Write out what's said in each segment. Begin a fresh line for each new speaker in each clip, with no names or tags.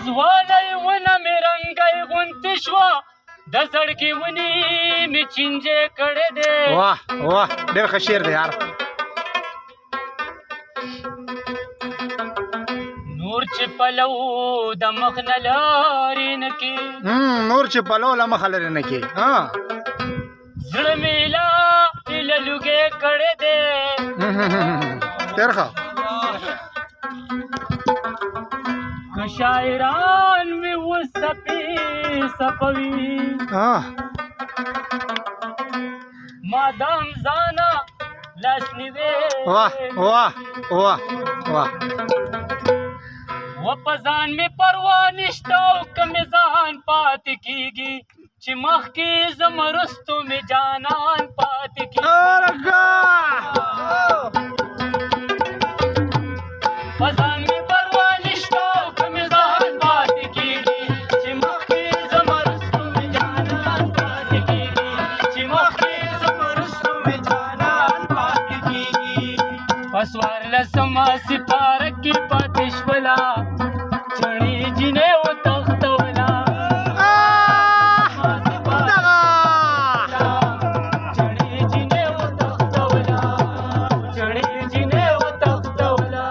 ځوانۍ ونه مې رنګی غوندې شوه د زړګي ونې مې چینجې کړې دی
واه واه ډېر ښه شعر دی یار
نور چې پلو د مخ نه لارې نه کې
نور چې پلو له مخه لرې نه کې
زړه مې لا هیله لوګې کړې دی
ډېر ښه
که شاعران مې اوس څپې څپوي ما دام ځانه لاس نیوې
واه واه واه واه
و په ځان مې پروا نشته او که مې ځان پاتې کېږي چې مخکې ځم وروستو مې جانان پاتې کېږي په ځان مې پروا نشته او که مې ځان پاتې کېږي چې مخکې ځم وروستو مې جانان پاتې کېږي چې مخکې ځم وروستو مې جانان پاتې کېږي په څوارلسمه سپاره کې پاتې شوله چڼې جینۍ وتښتوله چڼې جینۍ وتښتوله چڼې جینۍ وتښتوله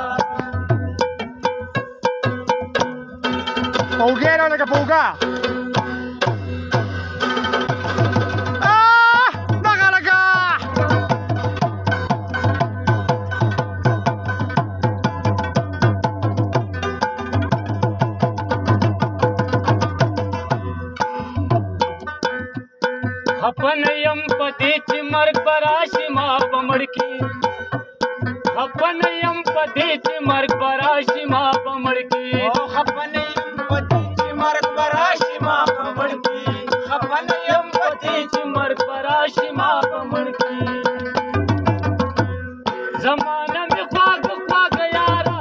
Pulguera de Capulgà. Nagalaga!
خپن یم په دې چې مرګ به راشي ما به مړ کي خپن یم په دې چې مرګ به راشي ما به مړ کي
خپن یم په دې چې مرګ به راشي ما به مړ کي خپن یم په دې چې
مرګ به راشي ما به مړ کي زمانه مې خواږه خواږه یاره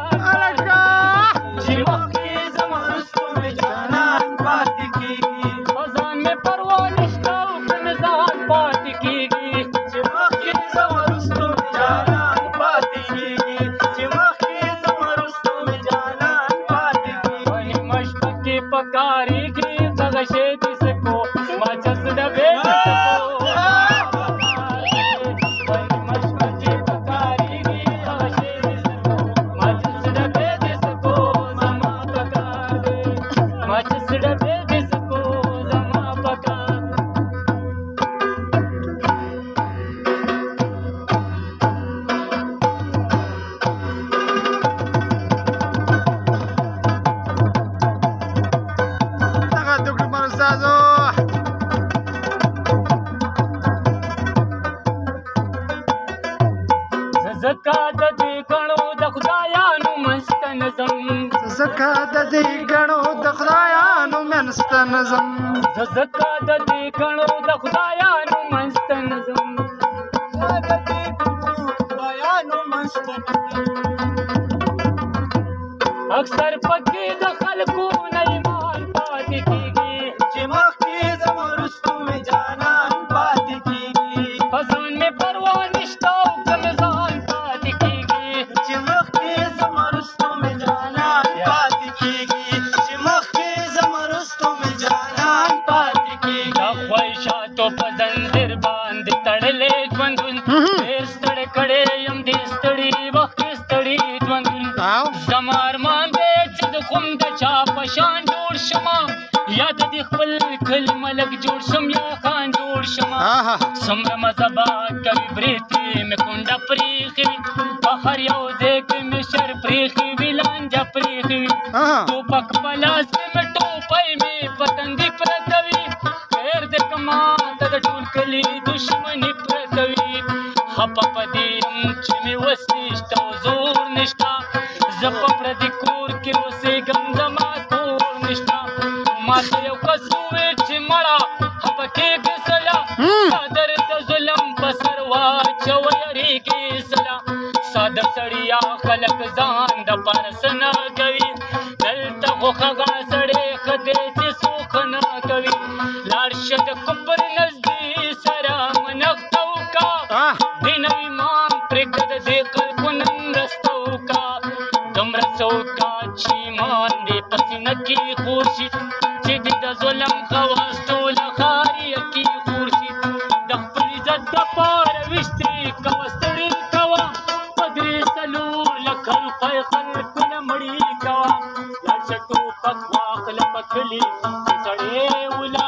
چې مخکې ځم وروستو مې جانان پاتې کېږي په ځان مې پروا نشته او که مې ځان پاتې کېږي چې مخکې ځم وروستو مې جانان پاتې کېږي چې مخکې ځم وروستو مې جانان پاتې کېږي په نیمه شپه کې په کارېږي دغه شی دې سکو ما چس ډبې دې سکو زکا د دې ګڼو د خدایانو مستنظم
زکا د دې ګڼو د خدایانو مستنظم
زکا د دې ګڼو د خدایانو مستنظم
د دې خدایانو مستنظم
اکثر پکې د خلکو نه ایمان پاتې کېږي
چې مخکې ځم وروستو مې جانان پاتې کېږي
په ځان مې پروا نشته او که مې ځان پاتې کېږي
چې مخکې ځم وروستو مې جانان پاتې کېږي چې مخکې ځم وروستو مې جانان پاتې کېږي
د خواهشاتو په زنځیر باندې تړلی ژوندون ډېر ستړی کړی یم دې ستړي وخت کې ستړي ژوندون زما ارمان دی چې د خم د چا په شان جوړ شمه یا د دې خپل کلي ملک جوړ شم یا خان جوړ شمه څومره مزه به کوي برېتې مې کونډه پرېښې وي په هر یو ځای کې مې شر پرېښې وي لانجه پرېښې وي ټوپک په لاس کې مې ټوپۍ مې په تندي پرته وي خیر دې که ما ته د ټول کلي دښمني پرته وي خفه په دې یم چې مې وس نشته او زور نشته زه په پردي کور کې اوسېږم زما کور نشته ما ته یو کس وویل چې مړه خفه کېږې سله څادر د ظلم په سر واچوه یارېږې سله ساده سړیا خلک ځان دپاره څه نه کوي دلته خو هغه سړی ښه دی چې څوک نه کوي لاړ شه د کفر نزدې سره منښته وکړه دین او ایمان پرېږده د دې خلکو نن مرسته وکړه دومره څه وکړه چې ایمان دې په سینه نکی خورشید چې دې د ظلم خواستو لخاري کی خورشید د خپل عزت دپاره ویشتې کوه ستړي کوه په درې څلور لکه روپۍ خلکونه مړي کوه لاړ شه ټوپک واخله په کلي کې سړی وله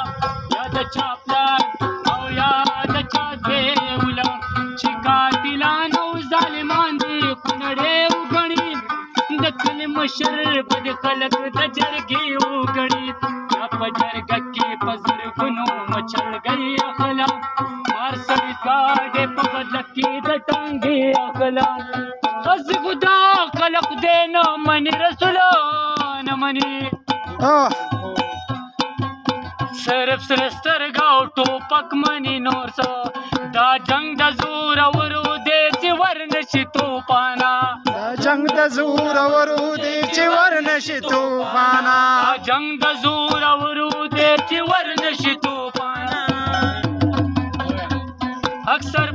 یا د چا پلار او یا د چا دوی وله چې قاتلان او ظالمان دي کونړی وګڼي د کلي مشر به د خلک د جرګې وګڼي یا په جرګه کې په زرګونو مچړګۍ اخله مار سړي ګاډې په بدله کې د ټانګې اخله هسې خو دا خلق دی نه مني رسوله نه مني صرف سره سترګه او ټوپک مني نور څه دا جنگ د زورورو دی چې ورنشي توپانه
دا جنگ د زورورو دی چې ورنشي توپانه
دا جنگ د زورورو دی چې ورنشي توپانه اکثر